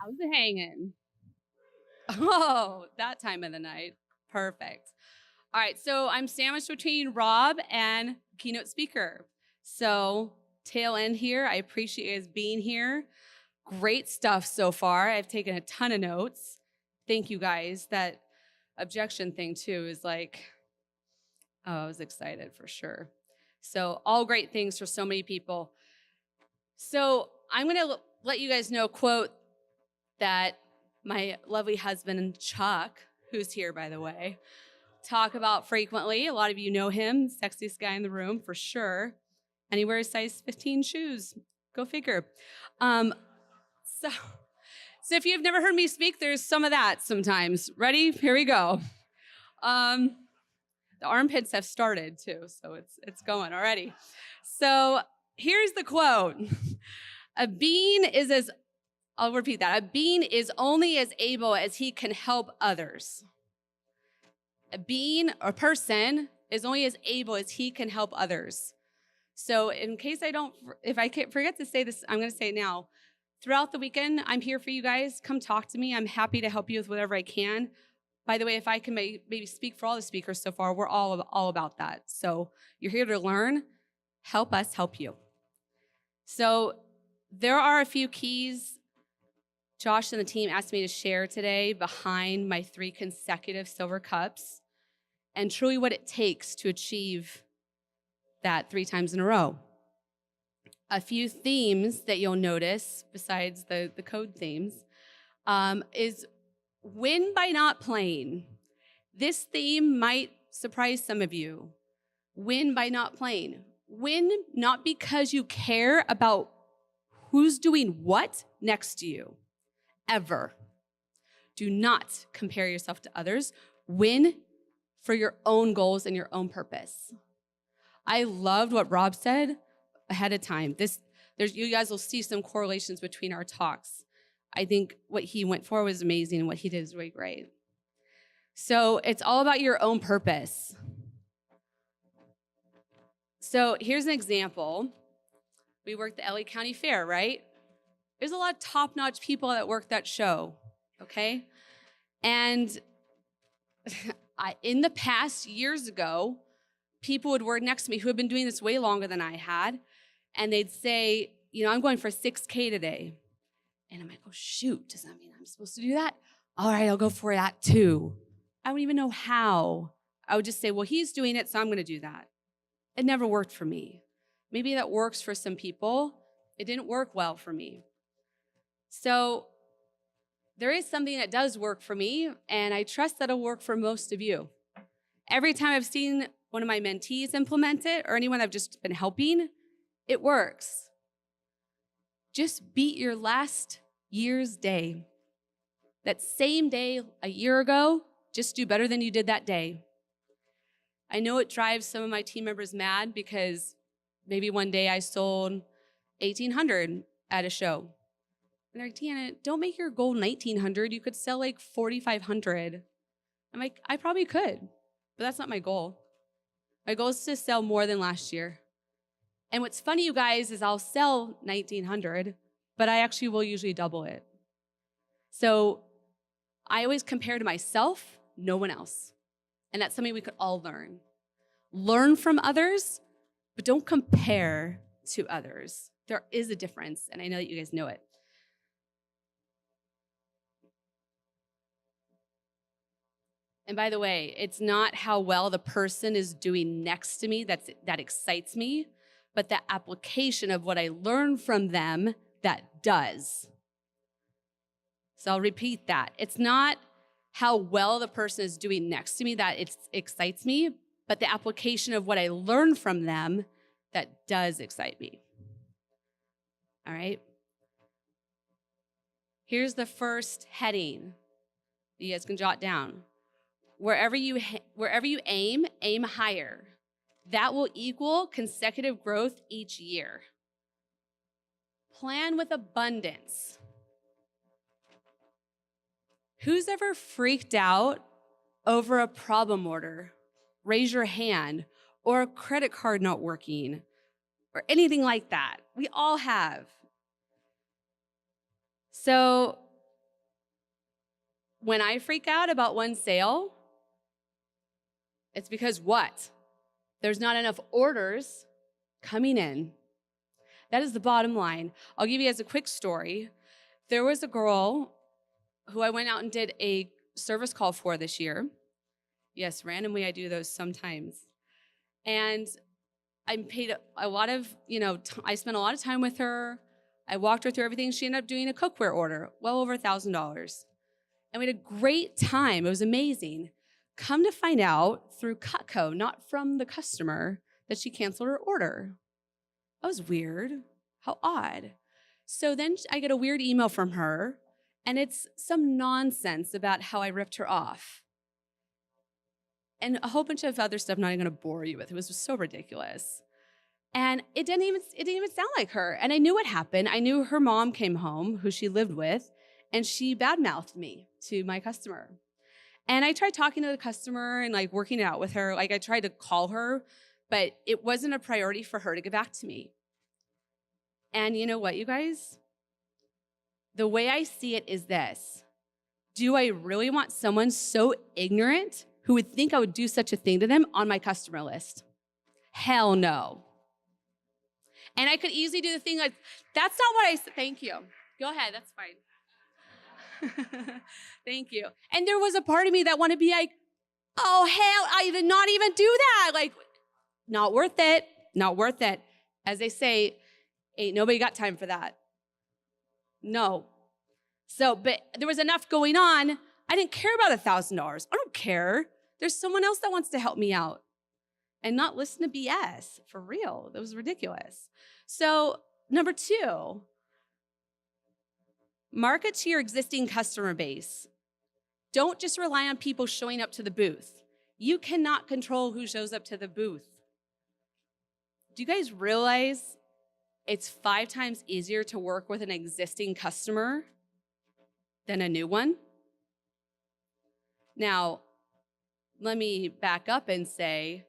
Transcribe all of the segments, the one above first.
How's it hanging? Oh, that time of the night. Perfect. All right, so I'm sandwiched between Rob and keynote speaker. So tail end here, I appreciate you guys being here. Great stuff so far. I've taken a ton of notes. Thank you guys. That objection thing too is like, oh, I was excited for sure. So all great things for so many people. So I'm gonna let you guys know a quote that my lovely husband, Chuck, who's here, by the way, talk about frequently. A lot of you know him, sexiest guy in the room for sure. And he wears size 15 shoes. Go figure. So if you've never heard me speak, there's some of that sometimes. Ready? Here we go. The armpits have started too, so it's going already. So here's the quote. I'll repeat that. A being is only as able as he can help others. A being or person is only as able as he can help others. So in case if I forget to say this, I'm going to say it now. Throughout the weekend, I'm here for you guys. Come talk to me. I'm happy to help you with whatever I can. By the way, if I can maybe speak for all the speakers so far, we're all about that. So you're here to learn. Help us help you. So there are a few keys Josh and the team asked me to share today behind my 3 consecutive silver cups and truly what it takes to achieve that 3 times in a row. A few themes that you'll notice besides the code themes is win by not playing. This theme might surprise some of you. Win by not playing. Win not because you care about who's doing what next to you. Ever. Do not compare yourself to others. Win for your own goals and your own purpose. I loved what Rob said ahead of time. You guys will see some correlations between our talks. I think what he went for was amazing and what he did is really great. So it's all about your own purpose. So here's an example. We worked the LA County Fair, right? There's a lot of top-notch people that work that show, okay? And in the past, years ago, people would work next to me who had been doing this way longer than I had, and they'd say, I'm going for 6K today. And I'm like, oh, shoot, does that mean I'm supposed to do that? All right, I'll go for that too. I don't even know how. I would just say, well, he's doing it, so I'm going to do that. It never worked for me. Maybe that works for some people. It didn't work well for me. So there is something that does work for me, and I trust that it'll work for most of you. Every time I've seen one of my mentees implement it, or anyone I've just been helping, it works. Just beat your last year's day. That same day a year ago, just do better than you did that day. I know it drives some of my team members mad because maybe one day I sold 1,800 at a show. And they're like, Deanna, don't make your goal 1,900. You could sell like 4,500. I'm like, I probably could, but that's not my goal. My goal is to sell more than last year. And what's funny, you guys, is I'll sell 1,900, but I actually will usually double it. So I always compare to myself, no one else. And that's something we could all learn. Learn from others, but don't compare to others. There is a difference, and I know that you guys know it. And by the way, it's not how well the person is doing next to me that excites me, but the application of what I learn from them that does. So I'll repeat that. It's not how well the person is doing next to me that excites me, but the application of what I learn from them that does excite me. All right? Here's the first heading that you guys can jot down. Wherever you aim higher. That will equal consecutive growth each year. Plan with abundance. Who's ever freaked out over a problem order? Raise your hand. Or a credit card not working. Or anything like that. We all have. So when I freak out about one sale, it's because what? There's not enough orders coming in. That is the bottom line. I'll give you guys a quick story. There was a girl who I went out and did a service call for this year. Yes, randomly I do those sometimes. And I paid a lot of, I spent a lot of time with her. I walked her through everything. She ended up doing a cookware order, well over $1,000. And we had a great time. It was amazing. Come to find out through Cutco, not from the customer, that she canceled her order. That was weird. How odd. So then I get a weird email from her, and it's some nonsense about how I ripped her off. And a whole bunch of other stuff I'm not even going to bore you with. It was just so ridiculous. And it didn't even sound like her. And I knew what happened. I knew her mom came home, who she lived with, and she badmouthed me to my customer. And I tried talking to the customer and working it out with her. I tried to call her, but it wasn't a priority for her to get back to me. And you know what, you guys? The way I see it is this. Do I really want someone so ignorant who would think I would do such a thing to them on my customer list? Hell no. And I could easily do the thing that's not what I said. Thank you. Go ahead, that's fine. Thank you. And there was a part of me that wanted to be like, oh, hell, I did not even do that. Not worth it. Not worth it. As they say, ain't nobody got time for that. No. So, but there was enough going on. I didn't care about $1,000. I don't care. There's someone else that wants to help me out and not listen to BS. For real. That was ridiculous. So, number 2, market to your existing customer base. Don't just rely on people showing up to the booth. You cannot control who shows up to the booth. Do you guys realize it's 5 times easier to work with an existing customer than a new one? Now, let me back up and say,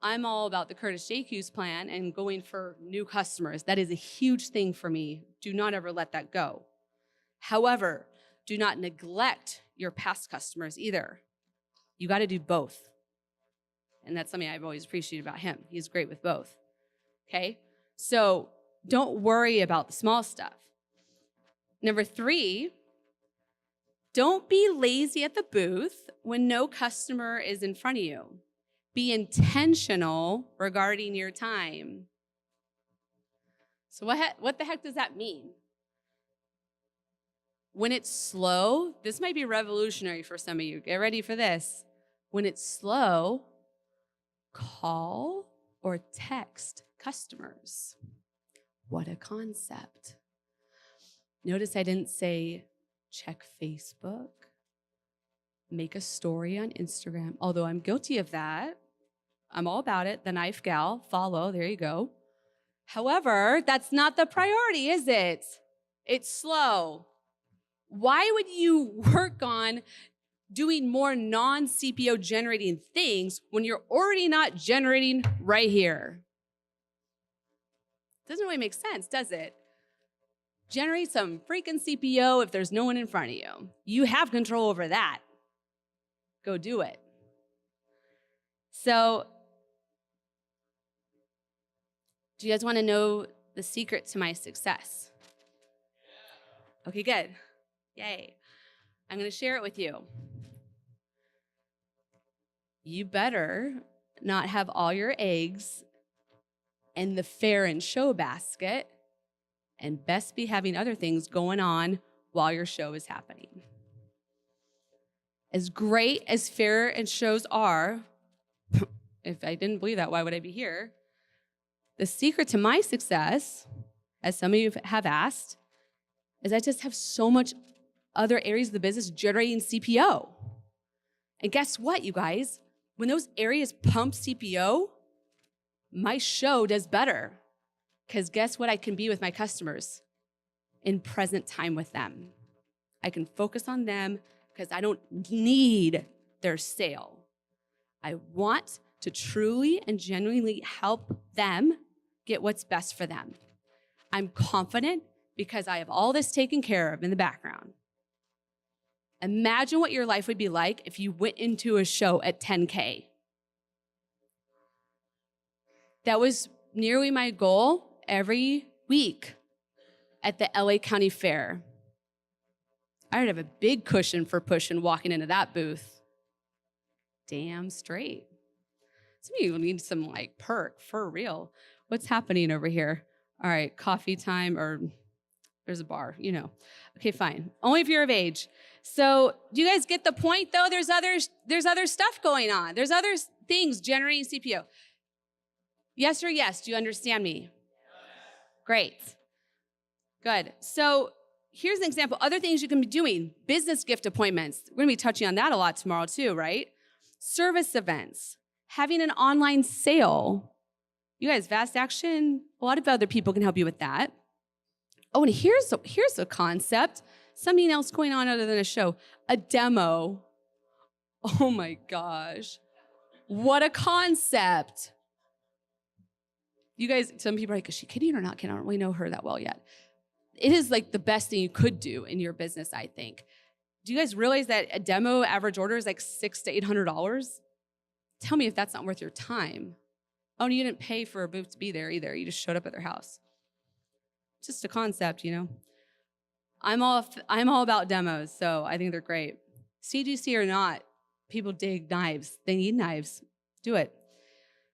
I'm all about the Curtis J. Hughes plan and going for new customers. That is a huge thing for me. Do not ever let that go. However, do not neglect your past customers either. You got to do both. And that's something I've always appreciated about him. He's great with both. Okay? So don't worry about the small stuff. Number 3, don't be lazy at the booth when no customer is in front of you. Be intentional regarding your time. So what the heck does that mean? When it's slow, this might be revolutionary for some of you. Get ready for this. When it's slow, call or text customers. What a concept. Notice I didn't say check Facebook, make a story on Instagram, although I'm guilty of that. I'm all about it. The Knife Gal, follow, there you go. However, that's not the priority, is it? It's slow. Why would you work on doing more non-CPO generating things when you're already not generating right here? Doesn't really make sense, does it? Generate some freaking CPO if there's no one in front of you. You have control over that. Go do it. So, do you guys want to know the secret to my success? Okay, good. Yay. I'm going to share it with you. You better not have all your eggs in the fair and show basket, and best be having other things going on while your show is happening. As great as fair and shows are, if I didn't believe that, why would I be here? The secret to my success, as some of you have asked, is I just have so much other areas of the business generating CPO. And guess what, you guys? When those areas pump CPO, my show does better. Because guess what I can be with my customers? In present time with them. I can focus on them because I don't need their sale. I want to truly and genuinely help them get what's best for them. I'm confident because I have all this taken care of in the background. Imagine what your life would be like if you went into a show at 10K. That was nearly my goal every week at the LA County Fair. I would have a big cushion for pushing walking into that booth. Damn straight. Some of you need some like perk for real. What's happening over here? All right, coffee time, or there's a bar, you know. Okay, fine. Only if you're of age. So do you guys get the point though? There's other stuff going on. There's other things generating CPO. Yes or yes? Do you understand me? Great. Good. So here's an example. Other things you can be doing. Business gift appointments. We're going to be touching on that a lot tomorrow too, right? Service events. Having an online sale. You guys, Vast Action, a lot of other people can help you with that. Oh, and here's a concept. Something else going on other than a show. A demo. Oh my gosh. What a concept. You guys, some people are like, is she kidding or not kidding? I don't really know her that well yet. It is like the best thing you could do in your business, I think. Do you guys realize that a demo average order is like $600 to $800? Tell me if that's not worth your time. Oh, and you didn't pay for a booth to be there either. You just showed up at their house. Just a concept, you know. I'm all about demos, so I think they're great. CGC or not, people dig knives. They need knives. Do it.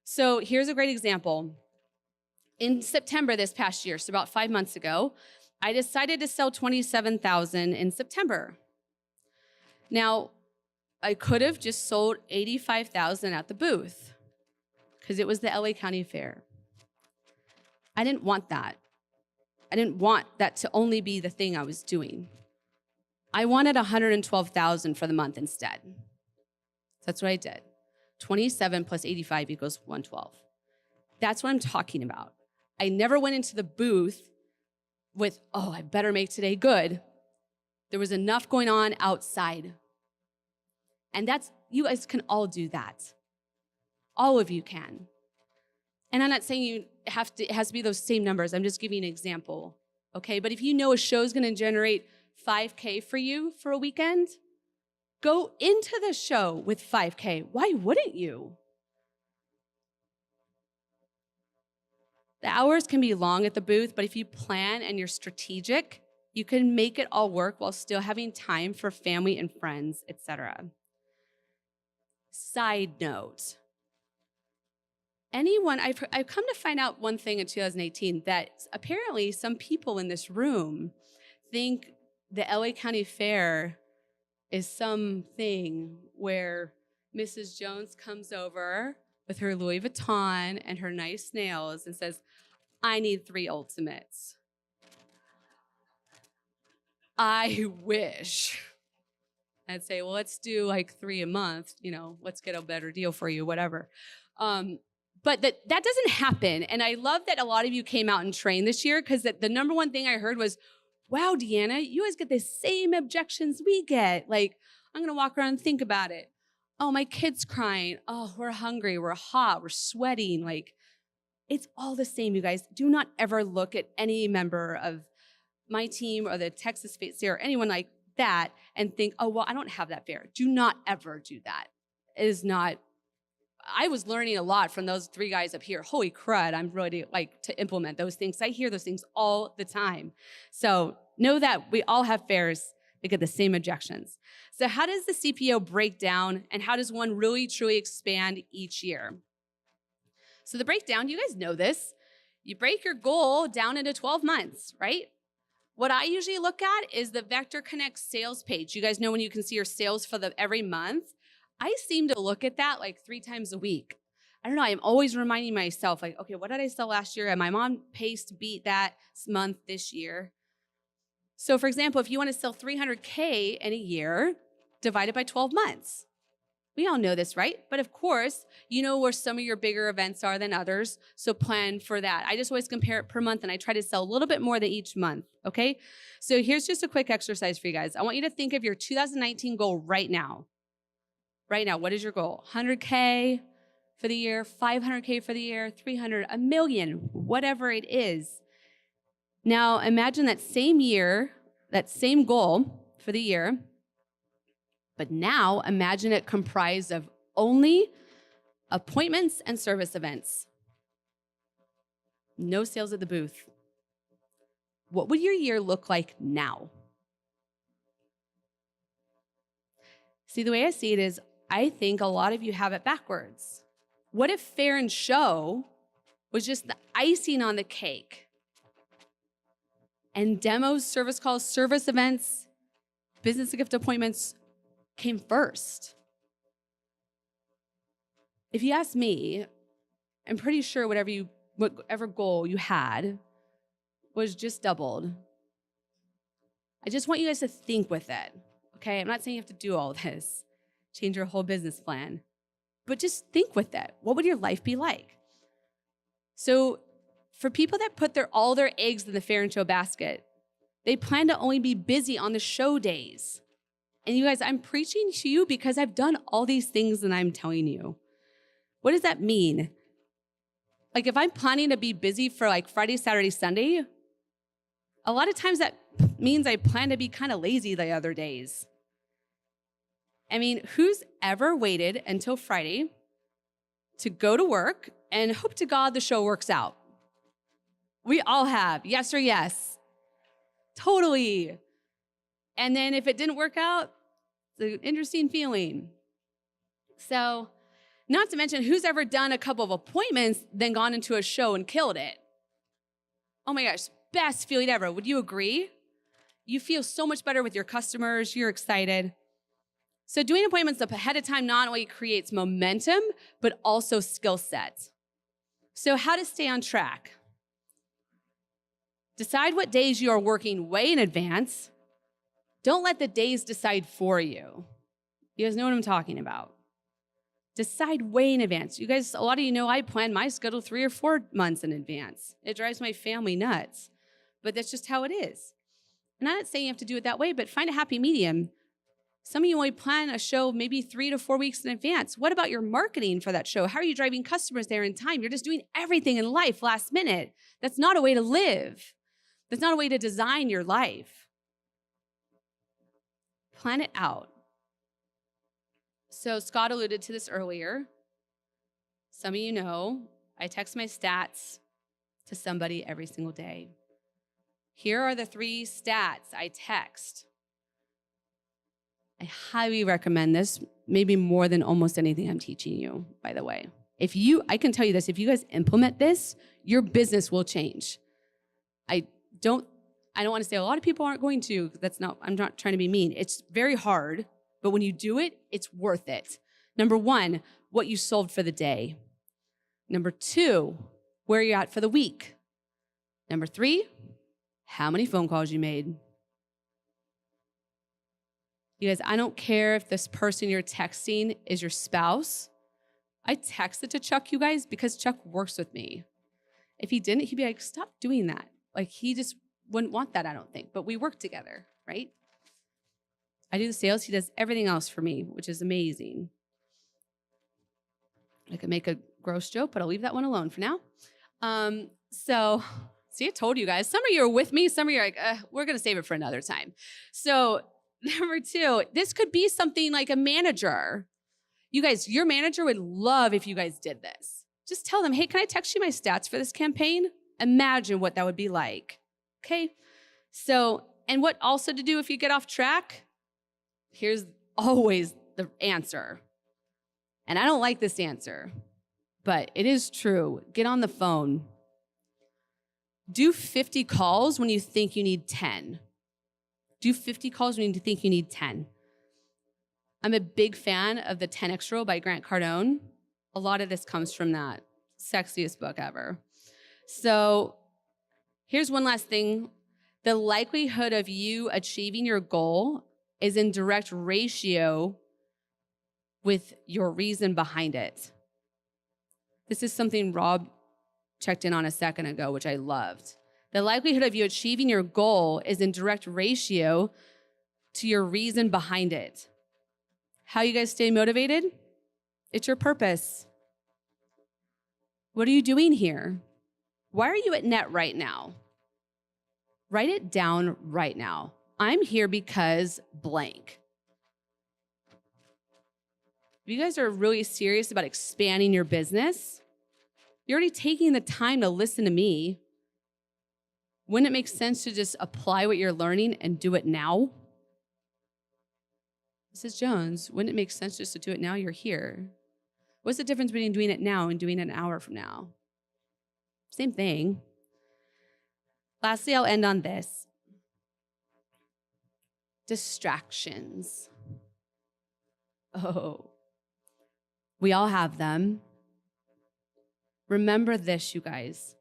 So here's a great example. In September this past year, so about 5 months ago, I decided to sell 27,000 in September. Now, I could have just sold 85,000 at the booth because it was the LA County Fair. I didn't want that. I didn't want that to only be the thing I was doing. I wanted 112,000 for the month instead. That's what I did. 27 plus 85 equals 112. That's what I'm talking about. I never went into the booth with, oh, I better make today good. There was enough going on outside. And you guys can all do that. All of you can. And I'm not saying it has to be those same numbers. I'm just giving an example, okay? But if you know a show's gonna generate 5K for you for a weekend, go into the show with 5K. Why wouldn't you? The hours can be long at the booth, but if you plan and you're strategic, you can make it all work while still having time for family and friends, etc. Side note, I've come to find out one thing in 2018, that apparently some people in this room think the LA County Fair is something where Mrs. Jones comes over with her Louis Vuitton and her nice nails and says, I need 3 Ultimates. I wish. I'd say, well, let's do like 3 a month, you know, let's get a better deal for you, whatever. But that doesn't happen. And I love that a lot of you came out and trained this year, because the number one thing I heard was, wow, Deanna, you guys get the same objections we get. Like, I'm gonna walk around and think about it. Oh, my kid's crying. Oh, we're hungry, we're hot, we're sweating. Like, it's all the same, you guys. Do not ever look at any member of my team or the Texas Fair or anyone like that and think, oh, well, I don't have that fair. Do not ever do that. It is not. I was learning a lot from those 3 guys up here. Holy crud, I'm ready to implement those things. I hear those things all the time. So know that we all have fairs that get the same objections. So how does the CPO break down, and how does one really truly expand each year? So the breakdown, you guys know this. You break your goal down into 12 months, right? What I usually look at is the Vector Connect sales page. You guys know when you can see your sales for every month. I seem to look at that like 3 times a week. I don't know, I'm always reminding myself, like, okay, what did I sell last year? Am I on pace to beat that month this year? So for example, if you want to sell 300K in a year, divide it by 12 months. We all know this, right? But of course, you know where some of your bigger events are than others, so plan for that. I just always compare it per month, and I try to sell a little bit more than each month, okay? So here's just a quick exercise for you guys. I want you to think of your 2019 goal right now. Right now, what is your goal? 100K for the year, 500K for the year, 300, a million, whatever it is. Now imagine that same year, that same goal for the year, But now imagine it comprised of only appointments and service events. No sales at the booth. What would your year look like now? See, the way I see it is, I think a lot of you have it backwards. What if fair and show was just the icing on the cake? And demos, service calls, service events, business gift appointments came first. If you ask me, I'm pretty sure whatever goal you had was just doubled. I just want you guys to think with it, okay? I'm not saying you have to do all this, change your whole business plan, but just think with it. What would your life be like? So for people that put all their eggs in the fair and show basket, they plan to only be busy on the show days. And you guys, I'm preaching to you because I've done all these things that I'm telling you. What does that mean? Like if I'm planning to be busy for like Friday, Saturday, Sunday, a lot of times that means I plan to be kind of lazy the other days. I mean, who's ever waited until Friday to go to work and hope to God the show works out? We all have, yes or yes. Totally. And then if it didn't work out, it's an interesting feeling. So, not to mention, who's ever done a couple of appointments, then gone into a show and killed it? Oh my gosh, best feeling ever. Would you agree? You feel so much better with your customers. You're excited. So doing appointments up ahead of time not only creates momentum, but also skill sets. So how to stay on track? Decide what days you are working way in advance. Don't let the days decide for you. You guys know what I'm talking about. Decide way in advance. You guys, a lot of you know I plan my schedule 3 or 4 months in advance. It drives my family nuts, but that's just how it is. And I'm not saying you have to do it that way, but find a happy medium. Some of you only plan a show maybe 3 to 4 weeks in advance. What about your marketing for that show? How are you driving customers there in time? You're just doing everything in life last minute. That's not a way to live. That's not a way to design your life. Plan it out. So Scott alluded to this earlier. Some of you know, I text my stats to somebody every single day. Here are the 3 stats I text. I highly recommend this, maybe more than almost anything I'm teaching you, by the way. I can tell you this, if you guys implement this, your business will change. I don't want to say a lot of people aren't going to. I'm not trying to be mean. It's very hard. But when you do it, it's worth it. Number 1, what you sold for the day. Number 2, where you're at for the week. Number 3, how many phone calls you made. You guys, I don't care if this person you're texting is your spouse. I texted to Chuck, you guys, because Chuck works with me. If he didn't, he'd be like, stop doing that. Like, he just wouldn't want that, I don't think. But we work together, right? I do the sales. He does everything else for me, which is amazing. I could make a gross joke, but I'll leave that one alone for now. See, I told you guys. Some of you are with me. Some of you are like, we're going to save it for another time. So number 2, this could be something like a manager. You guys, your manager would love if you guys did this. Just tell them, hey, can I text you my stats for this campaign? Imagine what that would be like. Okay? So, and what also to do if you get off track? Here's always the answer. And I don't like this answer, but it is true. Get on the phone. Do 50 calls when you think you need 10. Do 50 calls when you think you need 10. I'm a big fan of the 10X Rule by Grant Cardone. A lot of this comes from that. Sexiest book ever. So here's one last thing. The likelihood of you achieving your goal is in direct ratio with your reason behind it. This is something Rob checked in on a second ago, which I loved. The likelihood of you achieving your goal is in direct ratio to your reason behind it. How you guys stay motivated? It's your purpose. What are you doing here? Why are you at NET right now? Write it down right now. I'm here because blank. you guys are really serious about expanding your business, you're already taking the time to listen to me. Wouldn't it make sense to just apply what you're learning and do it now? Mrs. Jones, wouldn't it make sense just to do it now? You're here. What's the difference between doing it now and doing it an hour from now? Same thing. Lastly, I'll end on this. Distractions. Oh, we all have them. Remember this, you guys.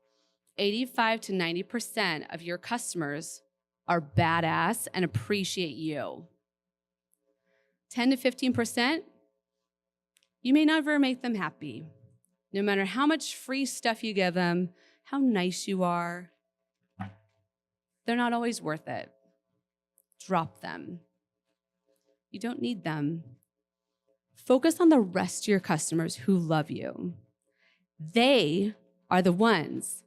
85 to 90% of your customers are badass and appreciate you. 10 to 15%, you may never make them happy. No matter how much free stuff you give them, how nice you are, they're not always worth it. Drop them. You don't need them. Focus on the rest of your customers who love you. They are the ones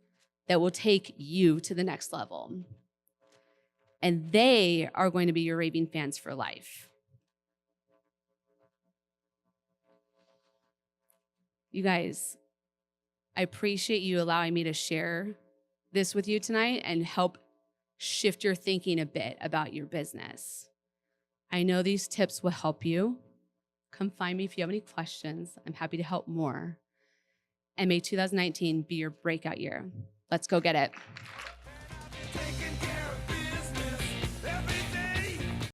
that will take you to the next level. And they are going to be your raving fans for life. You guys, I appreciate you allowing me to share this with you tonight and help shift your thinking a bit about your business. I know these tips will help you. Come find me if you have any questions. I'm happy to help more. And may 2019 be your breakout year. Let's go get it.